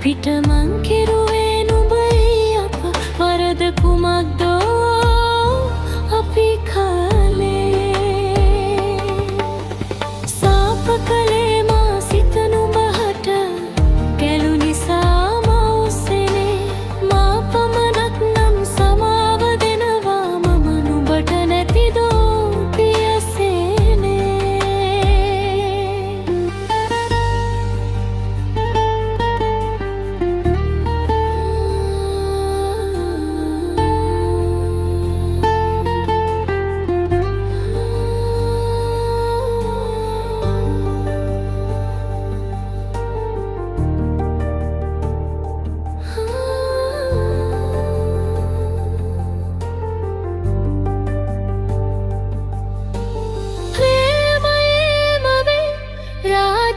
පිටමං කෙරුවේ නුඹයි අප වරද කුමක්දෝ අපි කලේ සාප කලේ මා සිත නුඹහට ගැලු නිසා මවුසෙනේ මා පමණක් නම් සමාව දෙනවා මම නුඹට නැතිදෝ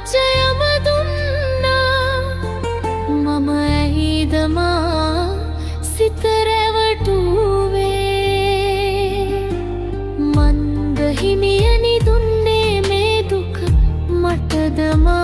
ජයම දුන්නා මම ඇහිද මා සිත රැවටුවේ මන්ද හිමියනි දුන්නේ මේ දුක මටද මා